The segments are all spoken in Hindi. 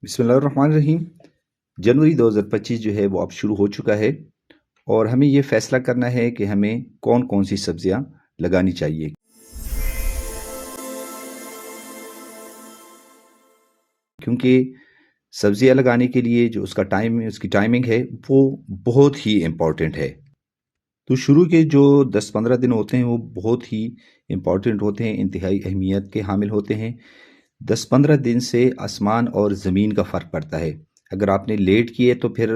बिस्मिल्लाहिर्रहमानिर्रहीम। जनवरी 2025 जो है वो अब शुरू हो चुका है और हमें ये फैसला करना है कि हमें कौन कौन सी सब्जियां लगानी चाहिए, क्योंकि सब्जियां लगाने के लिए जो उसकी टाइमिंग है वो बहुत ही इम्पॉर्टेंट है। तो शुरू के जो 10-15 दिन होते हैं वो बहुत ही इम्पॉर्टेंट होते हैं, इंतहाई अहमियत के हामिल होते हैं। 10-15 दिन से आसमान और ज़मीन का फ़र्क पड़ता है। अगर आपने लेट किए तो फिर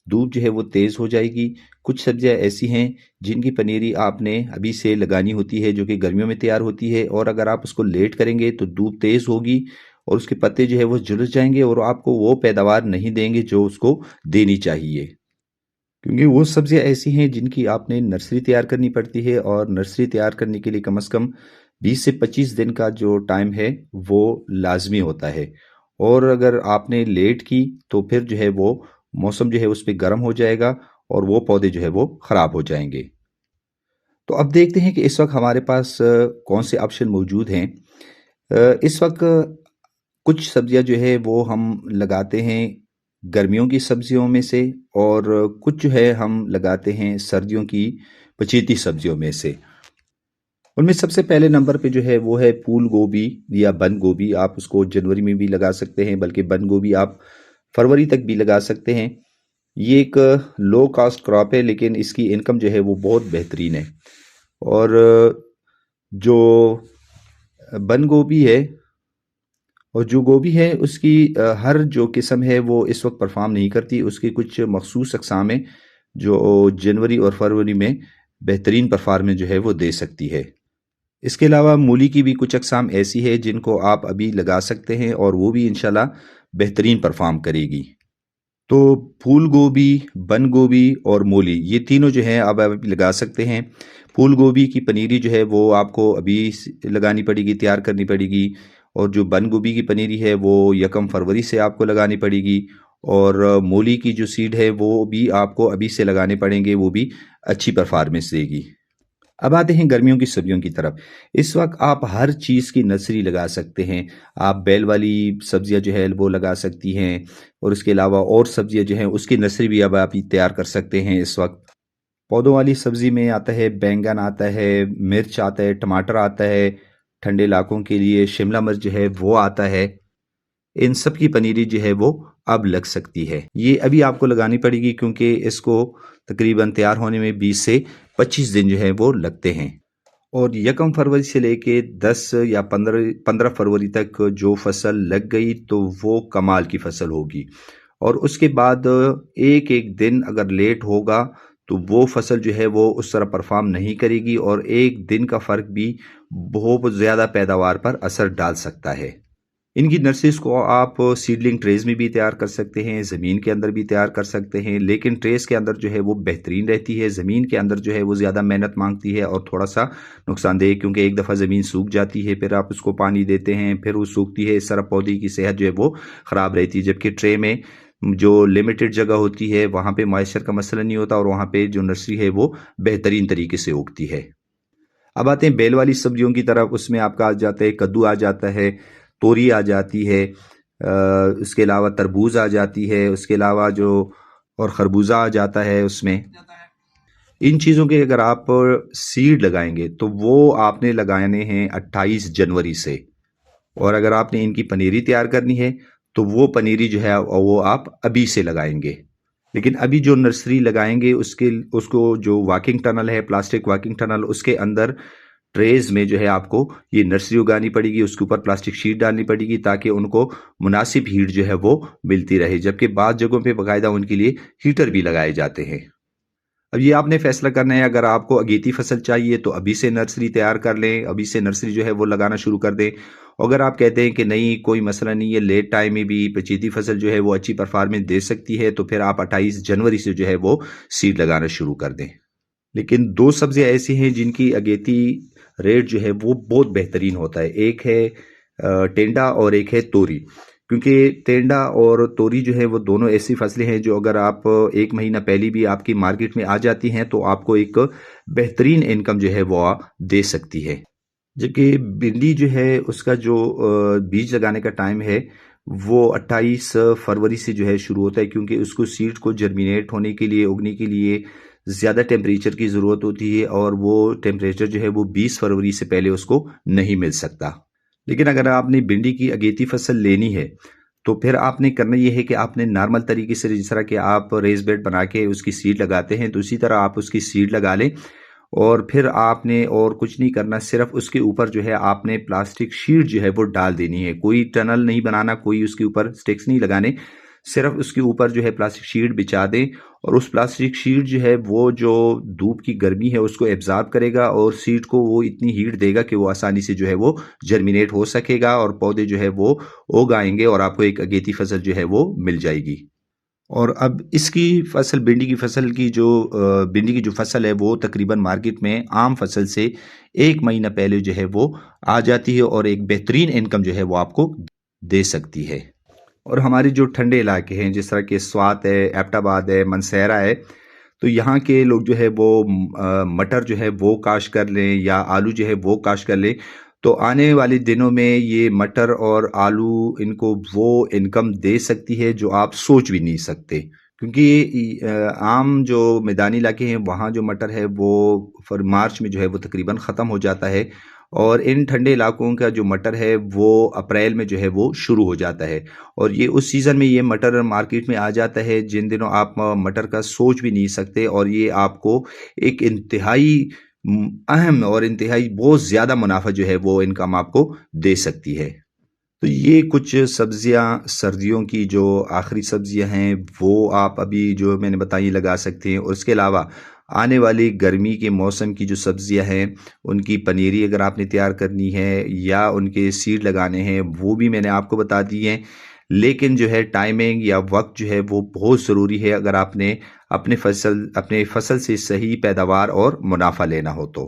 धूप जो है वो तेज़ हो जाएगी। कुछ सब्जियां ऐसी हैं जिनकी पनीरी आपने अभी से लगानी होती है, जो कि गर्मियों में तैयार होती है, और अगर आप उसको लेट करेंगे तो धूप तेज़ होगी और उसके पत्ते जो है वो झुलस जाएंगे और आपको वो पैदावार नहीं देंगे जो उसको देनी चाहिए। क्योंकि वो सब्जियां ऐसी हैं जिनकी आपने नर्सरी तैयार करनी पड़ती है, और नर्सरी तैयार करने के लिए कम से कम 20 से 25 दिन का जो टाइम है वो लाजमी होता है। और अगर आपने लेट की तो फिर जो है वो मौसम जो है उस पर गर्म हो जाएगा और वो पौधे जो है वो ख़राब हो जाएंगे। तो अब देखते हैं कि इस वक्त हमारे पास कौन से ऑप्शन मौजूद हैं। इस वक्त कुछ सब्जियां जो है वो हम लगाते हैं गर्मियों की सब्जियों में से, और कुछ जो है हम लगाते हैं सर्दियों की पचीती सब्जियों में से। उनमें सबसे पहले नंबर पे जो है वो है फूल गोभी या बंद गोभी। आप उसको जनवरी में भी लगा सकते हैं, बल्कि बंद गोभी आप फरवरी तक भी लगा सकते हैं। ये एक लो कास्ट क्रॉप है, लेकिन इसकी इनकम जो है वो बहुत बेहतरीन है। और जो बंद गोभी है और जो गोभी है उसकी हर जो किस्म है वो इस वक्त परफॉर्म नहीं करती। उसकी कुछ मखसूस अक़साम है जो जनवरी और फरवरी में बेहतरीन परफॉर्मेंस जो है वो दे सकती है। इसके अलावा मूली की भी कुछ अक़साम ऐसी है जिनको आप अभी लगा सकते हैं और वो भी इंशाल्लाह बेहतरीन परफॉर्म करेगी। तो फूल गोभी, बंद गोभी और मूली, ये तीनों जो है आप अभी लगा सकते हैं। फूल गोभी की पनीरी जो है वो आपको अभी लगानी पड़ेगी, तैयार करनी पड़ेगी। और जो बंद गोभी की पनीरी है वो 1 फरवरी से आपको लगानी पड़ेगी। और मूली की जो सीड है वो भी आपको अभी से लगाने पड़ेंगे, वो भी अच्छी परफॉर्मेंस देगी। अब आते हैं गर्मियों की सब्जियों की तरफ। इस वक्त आप हर चीज़ की नर्सरी लगा सकते हैं। आप बेल वाली सब्जियां जो है वो लगा सकती हैं, और इसके अलावा और सब्जियां जो हैं उसकी नर्सरी भी अब आप तैयार कर सकते हैं। इस वक्त पौधों वाली सब्जी में आता है बैंगन, आता है मिर्च, आता है टमाटर, आता है ठंडे इलाकों के लिए शिमला मिर्च जो है वो आता है। इन सब की पनीरी जो है वो अब लग सकती है। ये अभी आपको लगानी पड़ेगी क्योंकि इसको तकरीबन तैयार होने में 20 से 25 दिन जो है वो लगते हैं। और 1 फरवरी से लेके 10 या 15 फरवरी तक जो फसल लग गई तो वो कमाल की फसल होगी। और उसके बाद एक एक दिन अगर लेट होगा तो वो फसल जो है वो उस तरह परफॉर्म नहीं करेगी, और एक दिन का फ़र्क भी बहुत ज़्यादा पैदावार पर असर डाल सकता है। इनकी नर्सरीज को आप सीडलिंग ट्रेज में भी तैयार कर सकते हैं, ज़मीन के अंदर भी तैयार कर सकते हैं, लेकिन ट्रेस के अंदर जो है वो बेहतरीन रहती है। ज़मीन के अंदर जो है वो ज़्यादा मेहनत मांगती है और थोड़ा सा नुकसानदेह, क्योंकि एक दफ़ा ज़मीन सूख जाती है, फिर आप उसको पानी देते हैं, फिर वो सूखती है। इस तरह पौधे की सेहत जो है वो ख़राब रहती है। जबकि ट्रे में जो लिमिटेड जगह होती है वहाँ पे मॉइस्चर का मसला नहीं होता, और वहाँ पे जो नर्सरी है वो बेहतरीन तरीके से उगती है। अब आते हैं बेल वाली सब्जियों की तरफ। उसमें आपका आ जाता है कद्दू, आ जाता है तोरी, आ जाती है उसके अलावा तरबूज आ जाती है, उसके अलावा जो और खरबूजा आ जाता है उसमें। इन चीज़ों के अगर आप सीड लगाएंगे तो वो आपने लगाने हैं 28 जनवरी से, और अगर आपने इनकी पनीरी तैयार करनी है तो वो पनीरी जो है वो आप अभी से लगाएंगे। लेकिन अभी जो नर्सरी लगाएंगे उसको जो वाकिंग टनल है, प्लास्टिक वाकिंग टनल, उसके अंदर ट्रेज में जो है आपको ये नर्सरी उगानी पड़ेगी। उसके ऊपर प्लास्टिक शीट डालनी पड़ेगी ताकि उनको मुनासिब हीट जो है वो मिलती रहे। जबकि बाद जगहों पे बाकायदा उनके लिए हीटर भी लगाए जाते हैं। अब ये आपने फैसला करना है। अगर आपको अगेती फसल चाहिए तो अभी से नर्सरी तैयार कर लें, अभी से नर्सरी जो है वो लगाना शुरू कर दें। अगर आप कहते हैं कि नहीं कोई मसला नहीं है, लेट टाइम में भी पचीती फसल जो है वो अच्छी परफॉर्मेंस दे सकती है, तो फिर आप 28 जनवरी से जो है वो सीड लगाना शुरू कर दें। लेकिन दो सब्जियां ऐसी हैं जिनकी अगेती रेट जो है वो बहुत बेहतरीन होता है। एक है टेंडा और एक है तोरी। क्योंकि टेंडा और तोरी जो है वो दोनों ऐसी फसलें हैं जो अगर आप एक महीना पहले भी आपकी मार्केट में आ जाती हैं तो आपको एक बेहतरीन इनकम जो है वो दे सकती है। जबकि भिंडी जो है उसका जो बीज लगाने का टाइम है वो 28 फरवरी से जो है शुरू होता है, क्योंकि उसको सीड को जर्मिनेट होने के लिए, उगने के लिए ज़्यादा टेम्परेचर की ज़रूरत होती है, और वो टेम्परेचर जो है वो 20 फरवरी से पहले उसको नहीं मिल सकता। लेकिन अगर आपने भिंडी की अगेती फसल लेनी है, तो फिर आपने करना ये है कि आपने नॉर्मल तरीके से, जिस तरह कि आप रेस बेड बना के उसकी सीड लगाते हैं, तो उसी तरह आप उसकी सीड लगा लें। और फिर आपने और कुछ नहीं करना, सिर्फ उसके ऊपर जो है आपने प्लास्टिक शीट जो है वो डाल देनी है। कोई टनल नहीं बनाना, कोई उसके ऊपर स्टिक्स नहीं लगाने, सिर्फ उसके ऊपर जो है प्लास्टिक शीट बिछा दें। और उस प्लास्टिक शीट जो है वो जो धूप की गर्मी है उसको एब्जॉर्ब करेगा, और सीड को वो इतनी हीट देगा कि वो आसानी से जो है वो जर्मिनेट हो सकेगा, और पौधे जो है वो उग आएंगे, और आपको एक अगेती फसल जो है वो मिल जाएगी। और अब इसकी फसल, भिंडी की जो फसल है वो तकरीबन मार्केट में आम फसल से 1 महीना पहले जो है वो आ जाती है, और एक बेहतरीन इनकम जो है वो आपको दे सकती है। और हमारे जो ठंडे इलाके हैं, जिस तरह के स्वात है, एबटाबाद है, मनसेरा है, तो यहाँ के लोग जो है वो मटर जो है वो काश्त कर लें, या आलू जो है वो काश्त कर लें, तो आने वाले दिनों में ये मटर और आलू इनको वो इनकम दे सकती है जो आप सोच भी नहीं सकते। क्योंकि आम जो मैदानी इलाके हैं वहाँ जो मटर है वो मार्च में जो है वो तकरीबन ख़त्म हो जाता है, और इन ठंडे इलाकों का जो मटर है वो अप्रैल में जो है वो शुरू हो जाता है। और ये उस सीज़न में ये मटर मार्केट में आ जाता है जिन दिनों आप मटर का सोच भी नहीं सकते, और ये आपको एक इंतहाई अहम और इंतहाई बहुत ज़्यादा मुनाफा जो है वो इनकम आपको दे सकती है। तो ये कुछ सब्जियां, सर्दियों की जो आखिरी सब्जियां हैं वो आप अभी जो मैंने बताई लगा सकते हैं। और इसके अलावा आने वाली गर्मी के मौसम की जो सब्जियां हैं उनकी पनीरी अगर आपने तैयार करनी है, या उनके सीड लगाने हैं, वो भी मैंने आपको बता दी हैं। लेकिन जो है टाइमिंग या वक्त जो है वो बहुत ज़रूरी है, अगर आपने अपने फसल से सही पैदावार और मुनाफा लेना हो तो।